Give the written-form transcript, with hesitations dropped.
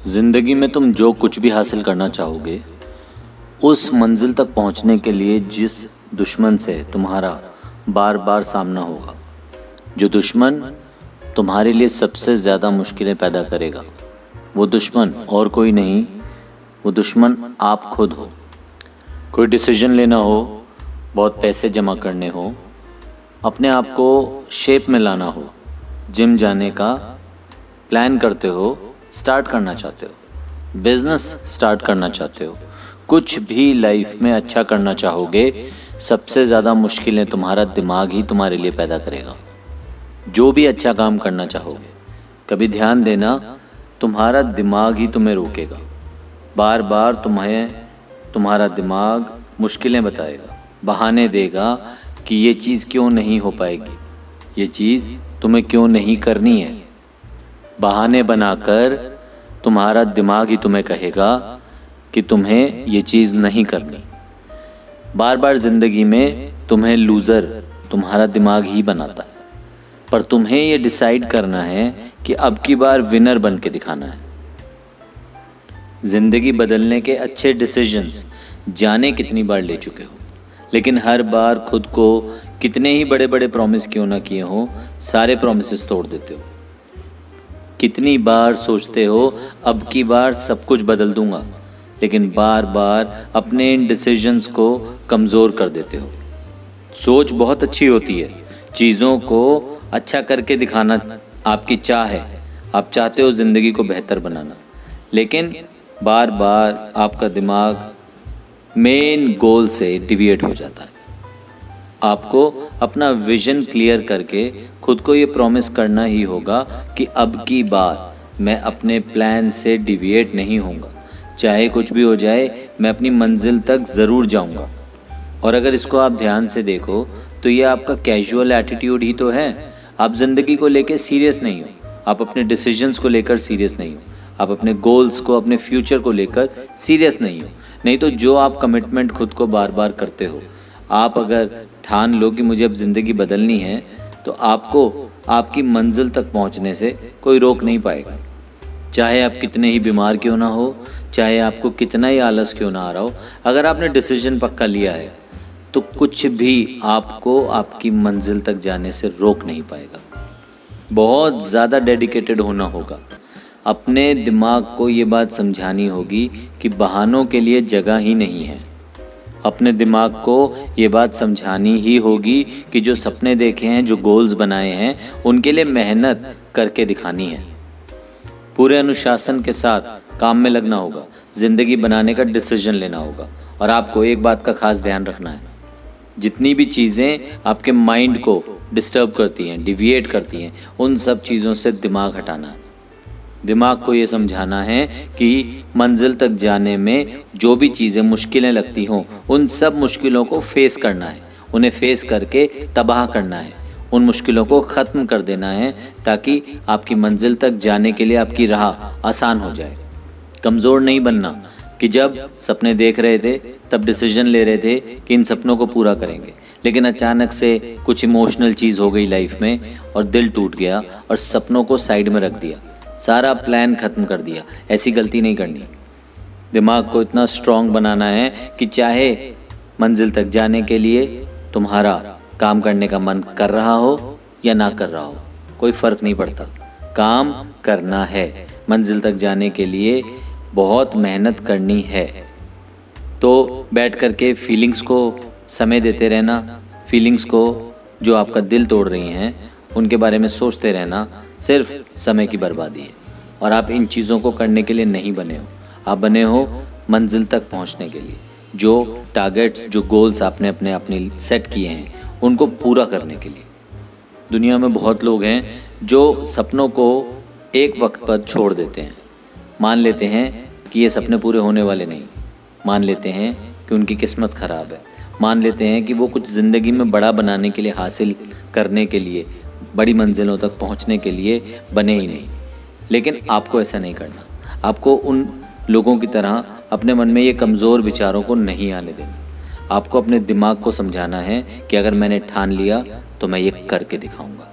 ज़िंदगी में तुम जो कुछ भी हासिल करना चाहोगे, उस मंजिल तक पहुंचने के लिए जिस दुश्मन से तुम्हारा बार बार सामना होगा, जो दुश्मन तुम्हारे लिए सबसे ज़्यादा मुश्किलें पैदा करेगा, वो दुश्मन और कोई नहीं, वो दुश्मन आप खुद हो। कोई डिसीजन लेना हो, बहुत पैसे जमा करने हो, अपने आप को शेप में लाना हो, जिम जाने का प्लान करते हो, स्टार्ट करना चाहते हो, बिजनेस स्टार्ट करना चाहते हो, कुछ भी लाइफ में अच्छा करना चाहोगे, सबसे ज़्यादा मुश्किलें तुम्हारा दिमाग ही तुम्हारे लिए पैदा करेगा। जो भी अच्छा काम करना चाहोगे, कभी ध्यान देना, तुम्हारा दिमाग ही तुम्हें रोकेगा। बार बार तुम्हारा दिमाग मुश्किलें बताएगा, बहाने देगा कि ये चीज़ क्यों नहीं हो पाएगी, ये चीज़ तुम्हें क्यों नहीं करनी है। बहाने बनाकर तुम्हारा दिमाग ही तुम्हें कहेगा कि तुम्हें ये चीज़ नहीं करनी। बार बार ज़िंदगी में तुम्हें लूज़र तुम्हारा दिमाग ही बनाता है, पर तुम्हें ये डिसाइड करना है कि अब की बार विनर बन के दिखाना है। ज़िंदगी बदलने के अच्छे डिसीजंस जाने कितनी बार ले चुके हो, लेकिन हर बार खुद को कितने ही बड़े बड़े प्रॉमिस क्यों ना किए हो, सारे प्रॉमिसेस तोड़ देते हो। कितनी बार सोचते हो अब की बार सब कुछ बदल दूंगा, लेकिन बार बार अपने इन डिसीजंस को कमज़ोर कर देते हो। सोच बहुत अच्छी होती है, चीज़ों को अच्छा करके दिखाना आपकी चाह है, आप चाहते हो ज़िंदगी को बेहतर बनाना, लेकिन बार बार आपका दिमाग मेन गोल से डिविएट हो जाता है। आपको अपना विजन क्लियर करके खुद को ये प्रॉमिस करना ही होगा कि अब की बार मैं अपने प्लान से डिविएट नहीं होऊंगा, चाहे कुछ भी हो जाए, मैं अपनी मंजिल तक ज़रूर जाऊंगा। और अगर इसको आप ध्यान से देखो तो ये आपका कैजुअल एटीट्यूड ही तो है। आप ज़िंदगी को लेकर सीरियस नहीं हो, आप अपने डिसीजंस को लेकर सीरियस नहीं हो, आप अपने गोल्स को, अपने फ्यूचर को लेकर सीरियस नहीं हो। नहीं तो जो आप कमिटमेंट खुद को बार बार करते हो, आप अगर ठान लो कि मुझे अब ज़िंदगी बदलनी है, तो आपको आपकी मंजिल तक पहुंचने से कोई रोक नहीं पाएगा। चाहे आप कितने ही बीमार क्यों ना हो, चाहे आपको कितना ही आलस क्यों ना आ रहा हो, अगर आपने डिसीजन पक्का लिया है तो कुछ भी आपको आपकी मंजिल तक जाने से रोक नहीं पाएगा। बहुत ज़्यादा डेडिकेटेड होना होगा, अपने दिमाग को ये बात समझानी होगी कि बहानों के लिए जगह ही नहीं है। अपने दिमाग को ये बात समझानी ही होगी कि जो सपने देखे हैं, जो गोल्स बनाए हैं, उनके लिए मेहनत करके दिखानी है। पूरे अनुशासन के साथ काम में लगना होगा, ज़िंदगी बनाने का डिसीजन लेना होगा। और आपको एक बात का खास ध्यान रखना है, जितनी भी चीज़ें आपके माइंड को डिस्टर्ब करती हैं, डिविएट करती हैं, उन सब चीज़ों से दिमाग हटाना है। दिमाग को ये समझाना है कि मंजिल तक जाने में जो भी चीज़ें मुश्किलें लगती हों, उन सब मुश्किलों को फेस करना है, उन्हें फेस करके तबाह करना है, उन मुश्किलों को ख़त्म कर देना है, ताकि आपकी मंजिल तक जाने के लिए आपकी राह आसान हो जाए। कमज़ोर नहीं बनना कि जब सपने देख रहे थे तब डिसीजन ले रहे थे कि इन सपनों को पूरा करेंगे, लेकिन अचानक से कुछ इमोशनल चीज़ हो गई लाइफ में और दिल टूट गया और सपनों को साइड में रख दिया, सारा प्लान ख़त्म कर दिया। ऐसी गलती नहीं करनी। दिमाग को इतना स्ट्रॉन्ग बनाना है कि चाहे मंजिल तक जाने के लिए तुम्हारा काम करने का मन कर रहा हो या ना कर रहा हो, कोई फ़र्क नहीं पड़ता, काम करना है। मंजिल तक जाने के लिए बहुत मेहनत करनी है। तो बैठ कर के फीलिंग्स को समय देते रहना, फीलिंग्स को जो आपका दिल तोड़ रही हैं उनके बारे में सोचते रहना सिर्फ समय की बर्बादी है। और आप इन चीज़ों को करने के लिए नहीं बने हो, आप बने हो मंजिल तक पहुंचने के लिए। जो टारगेट्स, जो गोल्स आपने अपने सेट किए हैं, उनको पूरा करने के लिए। दुनिया में बहुत लोग हैं जो सपनों को एक वक्त पर छोड़ देते हैं, मान लेते हैं कि ये सपने पूरे होने वाले नहीं, मान लेते हैं कि उनकी किस्मत ख़राब है, मान लेते हैं कि वो कुछ ज़िंदगी में बड़ा बनाने के लिए, हासिल करने के लिए, बड़ी मंजिलों तक पहुंचने के लिए बने ही नहीं। लेकिन आपको ऐसा नहीं करना। आपको उन लोगों की तरह अपने मन में ये कमज़ोर विचारों को नहीं आने देना। आपको अपने दिमाग को समझाना है कि अगर मैंने ठान लिया तो मैं ये करके दिखाऊंगा।